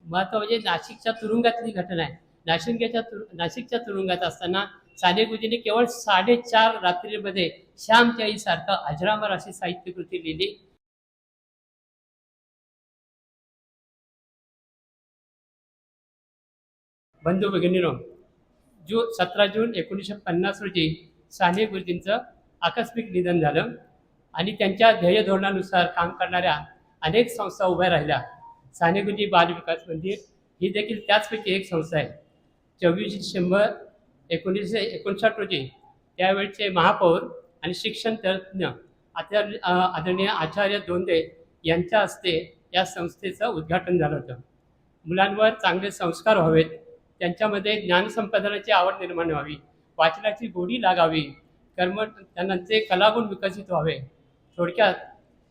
महत्व म्हणजे नाशिकच्या तुरुंगातली घटना आहे. नाशिकच्या तुरुंगात असताना साने गुरुजींनी केवळ 4:30 रात्रीमध्ये श्यामची आई सारखं अजरामर अशी साहित्यकृती लिहिली. बंधू भगिनीनो, 17 जून 1950 रोजी साने गुरुजींचं आकस्मिक निधन झालं आणि त्यांच्या ध्येय धोरणानुसार काम करणाऱ्या अनेक संस्था उभ्या राहिल्या. साने गुरुजी बाल विकास मंदिर ही देखील त्याचपैकी एक संस्था आहे. 24 डिसेंबर 1959 रोजी त्यावेळचे महापौर आणि शिक्षण तज्ज्ञ आदरणीय आचार्य दोंदे यांच्या हस्ते या संस्थेचं उद्घाटन झालं होतं. मुलांवर चांगले संस्कार व्हावेत, त्यांच्यामध्ये ज्ञानसंपादनाची आवड निर्माण व्हावी, वाचनाची गोडी लागावी, त्यांचे कलागुण विकसित व्हावे, थोडक्यात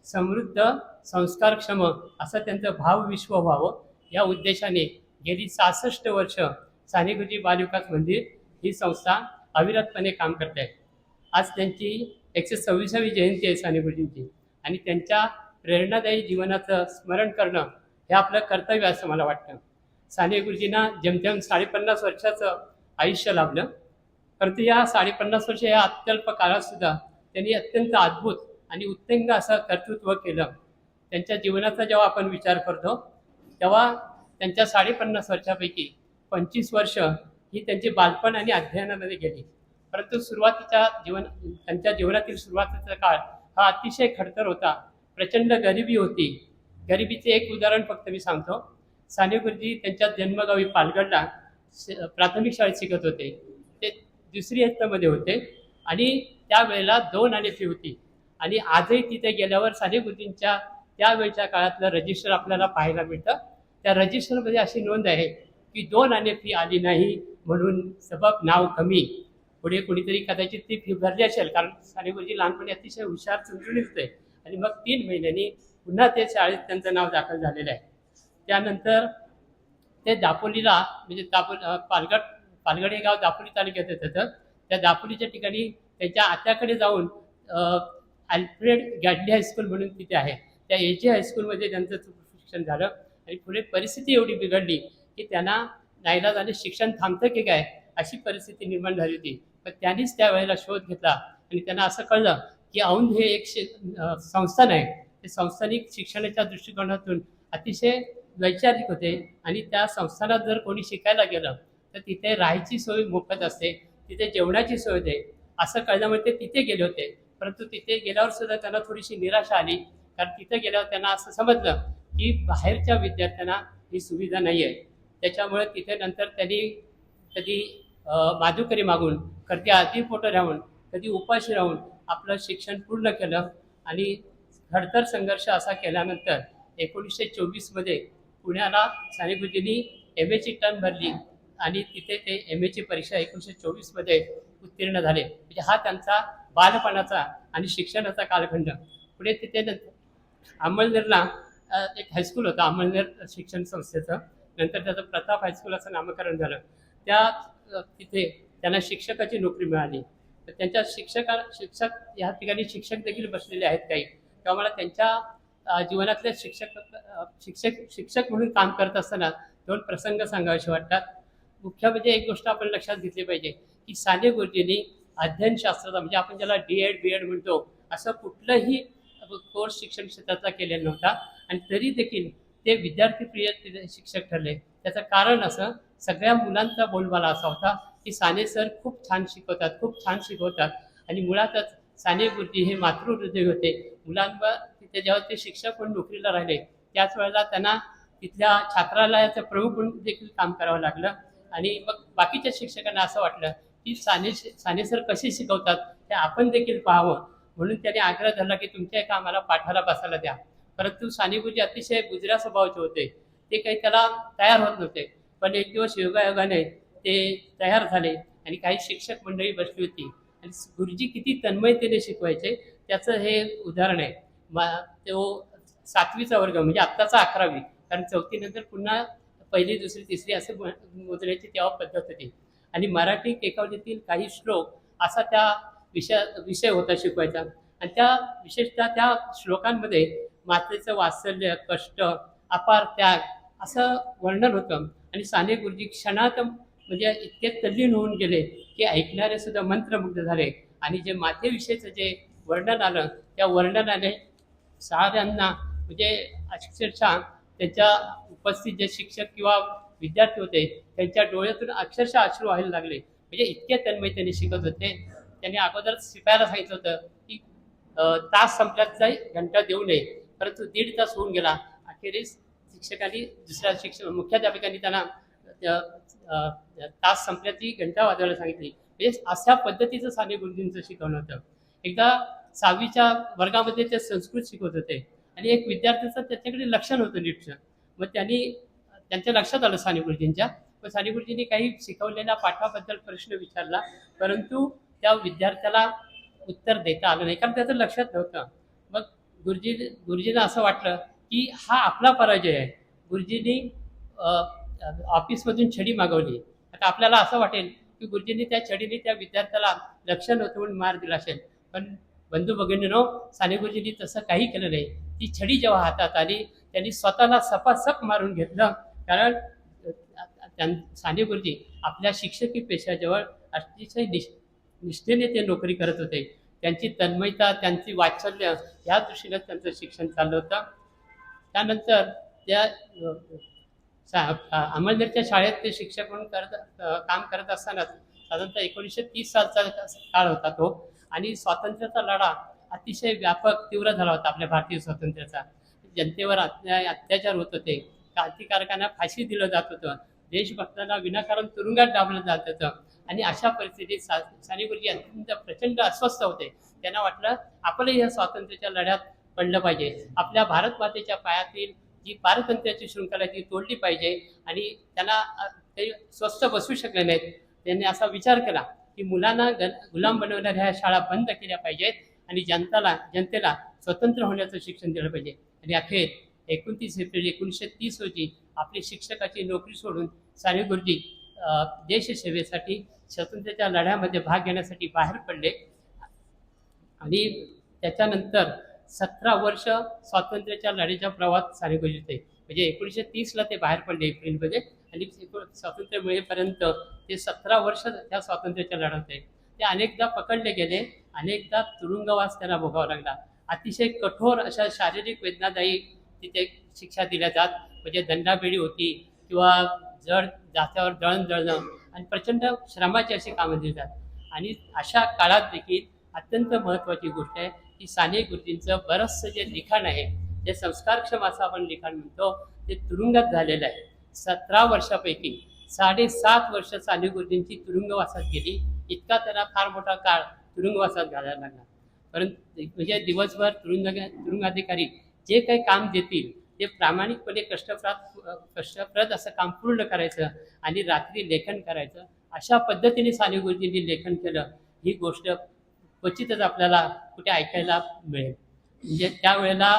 समृद्ध संस्कारक्षम असं त्यांचं भावविश्व व्हावं या उद्देशाने गेली 66 वर्ष साने गुरुजी बालविकास मंदिर ही संस्था अविरतपणे काम करते आहे. आज त्यांची 126वी जयंती आहे साने गुरुजींची आणि त्यांच्या प्रेरणादायी जीवनाचं स्मरण करणं हे आपलं कर्तव्य असं मला वाटतं. साने गुरुजींना जेमतेम 50 वर्षाचं आयुष्य लाभलं, परंतु या 50 वर्ष या अत्यल्प काळातसुद्धा त्यांनी अत्यंत अद्भुत आणि उत्तुंग असं कर्तृत्व केलं. त्यांच्या जीवनाचा जेव्हा आपण विचार करतो तेव्हा त्यांच्या 50 वर्षापैकी 25 वर्ष ही त्यांची बालपण आणि अध्ययनामध्ये गेली. परंतु त्यांच्या जीवनातील सुरुवातीचा काळ हा अतिशय खडतर होता. प्रचंड गरिबी होती. गरिबीचे एक उदाहरण फक्त मी सांगतो. साने गुरुजी त्यांच्या जन्मगावी पालगडला प्राथमिक शाळेत शिकत होते. ते 2री इयत्तेमध्ये होते आणि त्यावेळेला 2 आणे फी होती आणि आजही तिथे गेल्यावर साने गुरुजींच्या त्यावेळच्या काळातलं रजिस्टर आपल्याला पाहायला मिळतं. त्या रजिस्टरमध्ये अशी नोंद आहे की 2 आणे फी आली नाही म्हणून सबब नाव कमी. पुढे कोणीतरी कदाचित ती फी भरली असेल, कारण साने गुरुजी लहानपणी अतिशय हुशार चुणचुणीत होते आणि मग 3 महिन्यांनी पुन्हा ते शाळेत त्यांचं नाव दाखल झालेलं आहे. त्यानंतर ते दापोलीला म्हणजे पालगड हे गाव दापोली तालुक्यात येतं. तर त्या दापोलीच्या ठिकाणी त्यांच्या आत्याकडे जाऊन अल्फ्रेड गॅडली हायस्कूल म्हणून तिथे आहे, त्या AG हायस्कूलमध्ये त्यांचं शिक्षण झालं आणि पुढे परिस्थिती एवढी बिघडली की त्यांना नाईलाजाने शिक्षण थांबतं की काय अशी परिस्थिती निर्माण झाली होती. पण त्यांनीच त्यावेळेला शोध घेतला आणि त्यांना असं कळलं की औंध हे एक संस्थान आहे. ते संस्थानिक शिक्षणाच्या दृष्टिकोनातून अतिशय वैचारिक होते आणि त्या संस्थानात जर कोणी शिकायला गेलं तर तिथे राहायची सोय मोफत असते, तिथे जेवणाची सोय होते असं कळल्यामुळे ते तिथे गेले होते. परंतु तिथे गेल्यावर सुद्धा त्यांना थोडीशी निराशा आली, कारण तिथे गेल्यावर त्यांना असं समजलं की बाहेरच्या विद्यार्थ्यांना ही सुविधा नाही आहे. त्याच्यामुळे तिथे नंतर त्यांनी कधी माधुकरी मागून, कधी आधी राहून, कधी उपाशी राहून आपलं शिक्षण पूर्ण केलं आणि खडतर संघर्ष असा केल्यानंतर 1924मध्ये पुण्याला साने गुरुजींनी MAची टर्म भरली आणि तिथे ते MAची परीक्षा 1924मध्ये उत्तीर्ण झाले. म्हणजे हा त्यांचा बालपणाचा आणि शिक्षणाचा कालखंड. पुढे तिथे अंमळनेरला एक हायस्कूल होतं, अंमळनेर शिक्षण संस्थेचं. नंतर त्याचं प्रताप हायस्कूल असं नामकरण झालं. तिथे त्यांना शिक्षकाची नोकरी मिळाली. तर त्यांच्या शिक्षक ह्या ठिकाणी शिक्षक देखील बसलेले आहेत काही. तेव्हा मला त्यांच्या जीवनातले शिक्षक म्हणून काम करत असताना 2 प्रसंग सांगावेसे वाटतात. मुख्य म्हणजे एक गोष्ट आपण लक्षात घेतली पाहिजे की साने गुरुजींनी अध्ययनशास्त्राचा म्हणजे आपण ज्याला D.Ed. B.Ed. म्हणतो असं कुठलंही कोर्स शिक्षण क्षेत्राचा केलेला नव्हता आणि तरी देखील ते विद्यार्थीप्रिय शिक्षक ठरले. त्याचं कारण असं, सगळ्या मुलांचा बोलबाला असा होता की साने सर खूप छान शिकवतात आणि मुळातच साने गुरुजी हे मातृहृदय होते. मुलांवर तिथे जेव्हा ते शिक्षक म्हणून नोकरीला राहिले त्याच वेळेला त्यांना तिथल्या छात्रालयाचं प्रमुख म्हणून देखील काम करावं लागलं आणि मग बाकीच्या शिक्षकांना असं वाटलं की साने सर कसे शिकवतात ते आपण देखील पाहावं, म्हणून त्याने आग्रह धरला की तुमच्या एका आम्हाला पाठाला बसायला द्या. परंतु साने गुरुजी अतिशय बुजऱ्या स्वभावाचे होते, ते काही त्याला तयार होत नव्हते. पण एक दिवस योगायोगाने ते तयार झाले आणि काही शिक्षक मंडळी बसली होती आणि गुरुजी किती तन्मयतेने शिकवायचे त्याचं हे उदाहरण आहे. तो 7वीचा वर्ग म्हणजे आत्ताचा 11वी, कारण 4थी नंतर पुन्हा 1ली 2री 3री असे मोजण्याची तेव्हा पद्धत होती आणि मराठी केकावलीतील काही श्लोक असा त्या विषय होता शिकवायचा आणि त्या विशेषतः त्या श्लोकांमध्ये मातेचं वात्सल्य, कष्ट, अपार त्याग असं वर्णन होतं. आणि साने गुरुजी क्षणात म्हणजे इतके तल्लीन होऊन गेले की ऐकणारे सुद्धा मंत्रमुग्ध झाले. आणि जे मातेविषयीचं जे वर्णन आलं त्या वर्णनाने साऱ्यांना म्हणजे अक्षरशः त्यांच्या उपस्थित जे शिक्षक किंवा विद्यार्थी होते त्यांच्या डोळ्यातून अक्षरशः अश्रू व्हायला लागले. म्हणजे इतके तन्मय त्यांनी शिकत होते. त्यांनी अगोदरच शिपायाला सांगितलं होतं की तास संपल्याचाही घंटा देऊ नये, परंतु 1.5 तास होऊन गेला. अखेरीस शिक्षकांनी दुसऱ्या मुख्याध्यापकांनी त्यांना तास संपल्याची घंटा वाजवायला सांगितली. म्हणजे अशा पद्धतीचं साने गुरुजींचं शिकवणं होतं. एकदा 6वीच्या वर्गामध्ये ते संस्कृत शिकवत होते आणि एक विद्यार्थ्याचं त्याच्याकडे लक्ष नव्हतं नीटचं. मग त्यांच्या लक्षात आलं साने गुरुजींच्या. पण साने गुरुजींनी काही शिकवलेल्या पाठाबद्दल प्रश्न विचारला, परंतु त्या विद्यार्थ्याला उत्तर देता आलं नाही कारण त्याचं लक्षात नव्हतं. मग गुरुजींना असं वाटलं की हा आपला पराजय आहे. गुरुजींनी ऑफिसमधून छडी मागवली. आता आपल्याला असं वाटेल की गुरुजींनी त्या छडीने त्या विद्यार्थ्याला लक्ष नव्हतं म्हणून मार दिला असेल. पण बंधू भगिनींनो, साने गुरुजींनी तसं काही केलं नाही. ती छडी जेव्हा हातात आली त्यांनी स्वतःला सपासप मारून घेतलं. कारण साने गुरुजी आपल्या शिक्षकी पेशाजवळ अतिशय निष्ठेने ते नोकरी करत होते. त्यांची तन्मयता, त्यांची वात्सल्य या दृष्टीनं त्यांचं शिक्षण चाललं होतं. त्यानंतर त्या अमळनेरच्या शाळेत ते शिक्षक म्हणून काम करत असताना साधारणतः 1930 सालचा काळ होता तो. आणि स्वातंत्र्याचा लढा अतिशय व्यापक तीव्र झाला होता आपल्या भारतीय स्वातंत्र्याचा. जनतेवर अत्याचार होत होते. क्रांतिकारकांना फाशी दिलं जात होतं. देशभक्तांना विनाकारण तुरुंगात डांबलं जात होतं. आणि अशा परिस्थितीत साने गुरुजी अत्यंत प्रचंड अस्वस्थ होते. त्यांना वाटलं आपणही या स्वातंत्र्याच्या लढ्यात पडलं पाहिजे. आपल्या भारत मातेच्या पायातील जी पारतंत्र्याची शृंखला ती तोडली पाहिजे. आणि त्यांना ते स्वस्थ बसू शकले नाहीत. त्यांनी असा विचार केला की मुलांना गुलाम बनवणाऱ्या ह्या शाळा बंद केल्या पाहिजेत आणि जनतेला स्वतंत्र होण्याचं शिक्षण दिलं पाहिजे. आणि अखेर 29 एप्रिल 1930 रोजी आपली शिक्षकाची नोकरी सोडून साने गुरुजी देशसेवेसाठी स्वातंत्र्याच्या लढ्यामध्ये भाग घेण्यासाठी बाहेर पडले. आणि त्याच्यानंतर 17 वर्ष स्वातंत्र्याच्या लढ्याच्या प्रवाहात साने गुरुजी होते. म्हणजे 1930ला ते बाहेर पडले एप्रिलमध्ये आणि स्वातंत्र्य मिळेपर्यंत ते 17 वर्ष त्या स्वातंत्र्याच्या लढ्यात होते. ते अनेकदा पकडले गेले, अनेकदा तुरुंगवास त्यांना भोगावा लागला. अतिशय कठोर अशा शारीरिक वेदनादायी तिथे शिक्षा दिल्या जात. म्हणजे दंडाबेडी होती किंवा जड जात्यावर दळण दळणं आणि प्रचंड श्रमाची अशी कामं दिली जात. आणि अशा काळात देखील अत्यंत महत्त्वाची गोष्ट आहे की साने गुरुजींचं बरंचसं जे लिखाण आहे, जे संस्कारक्षम असं आपण लिखाण म्हणतो, ते तुरुंगात झालेलं आहे. 17 वर्षापैकी 7.5 वर्ष साने गुरुजींची तुरुंगवासात गेली. इतका त्यांना फार मोठा काळ तुरुंगवासात घालायला लागला. परंतु म्हणजे दिवसभर तुरुंगाधिकारी जे काही काम देतील ते प्रामाणिकपणे कष्टप्रद असं काम पूर्ण करायचं आणि रात्री लेखन करायचं. अशा पद्धतीने साने गुरुजींनी लेखन केलं. ही गोष्ट क्वचितच आपल्याला कुठे ऐकायला मिळेल. म्हणजे त्यावेळेला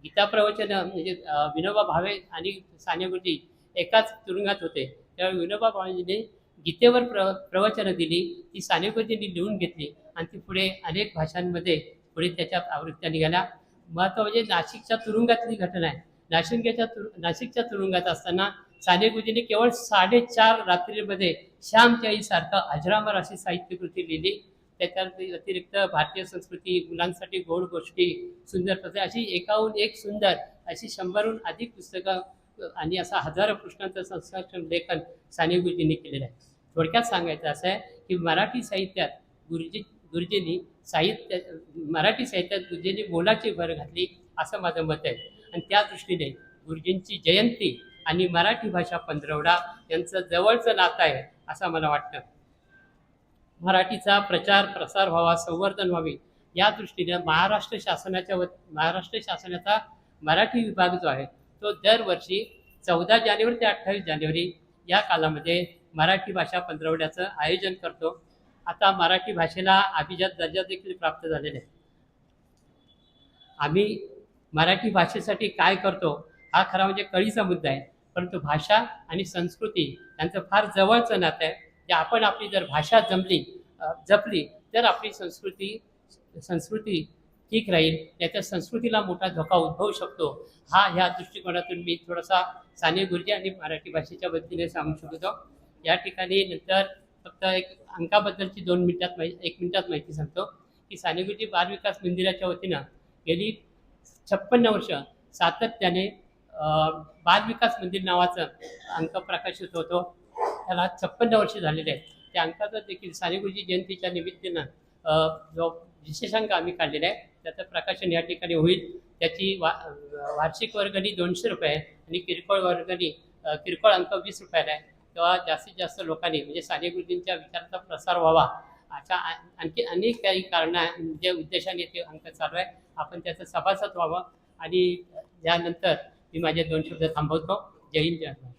गीता प्रवचन म्हणजे विनोबा भावे आणि साने गुरुजी एकाच तुरुंगात होते. त्यावेळी विनोबा भावेजीने गीतेवर प्रवचनं दिली. ती साने गुरुजींनी लिहून घेतली आणि ती पुढे अनेक भाषांमध्ये पुढे त्याच्यात आवृत्त्या निघाल्या. महत्त्व म्हणजे नाशिकच्या तुरुंगातली घटना आहे. नाशिकच्या तुरुंगात असताना साने गुरुजींनी केवळ 4.5 रात्रीमध्ये श्यामची आई सारखा अजरामर अशी साहित्यकृती लिहिली. त्याच्या व्यतिरिक्त भारतीय संस्कृती, मुलांसाठी गोड गोष्टी, सुंदर कथा अशी एकाहून एक सुंदर अशी 100हून अधिक पुस्तकं आणि असा हजारो पृष्ठांचं संस्कारक्षम लेखन साने गुरुजींनी केलेलं आहे. थोडक्यात सांगायचं असं आहे की मराठी साहित्यात गुरुजींनी मोलाची भर घातली असं माझं मत आहे. आणि त्या दृष्टीने गुरुजींची जयंती आणि मराठी भाषा पंधरवडा यांचं जवळचं नातं आहे असं मला वाटतं. मराठीचा प्रचार प्रसार व्हावा, संवर्धन व्हावे या दृष्टीने महाराष्ट्र शासनाचा मराठी विभाग जो आहे तो दरवर्षी 14 जानेवारी ते 28 जानेवारी या कालामध्ये मराठी भाषा पंधरवड्याचं आयोजन करतो. आता मराठी भाषेला अभिजात दर्जा देखील प्राप्त झालेला आहे. आम्ही मराठी भाषेसाठी काय करतो हा खरा म्हणजे कळीचा मुद्दा आहे. परंतु भाषा आणि संस्कृती यांचं फार जवळचं नातं आहे. जे आपण आपली जर भाषा जपली तर आपली संस्कृती ठीक राहील, त्याच्या संस्कृतीला मोठा धोका उद्भवू शकतो. ह्या दृष्टिकोनातून मी थोडासा साने गुरुजी आणि मराठी भाषेच्या वतीने सांगू शकतो. या ठिकाणी नंतर फक्त एक अंकाबद्दलची 1 मिनिटात माहिती सांगतो की साने गुरुजी बालविकास मंदिराच्या वतीनं गेली 56 वर्ष सातत्याने बालविकास मंदिर नावाचं अंक प्रकाशित होतो. त्याला 56 वर्ष झालेले आहेत. त्या अंकाचं देखील साने गुरुजी जयंतीच्या निमित्तानं जो विशेषांक आम्ही काढलेला आहे त्याचं प्रकाशन या ठिकाणी होईल. त्याची वार्षिक वर्गणी ₹200 आणि किरकोळ अंक ₹20 आहे. तेव्हा जास्तीत जास्त लोकांनी म्हणजे साने गुरुजींच्या विचारांचा प्रसार व्हावा अशा आणखी अनेक काही कारणं जे उद्देशाने ते अंक चालू आहे. आपण त्याचं सभासद व्हावं आणि यानंतर मी माझे 2 शब्द थांबवतो. जय हिंद, जय महाराष्ट्र.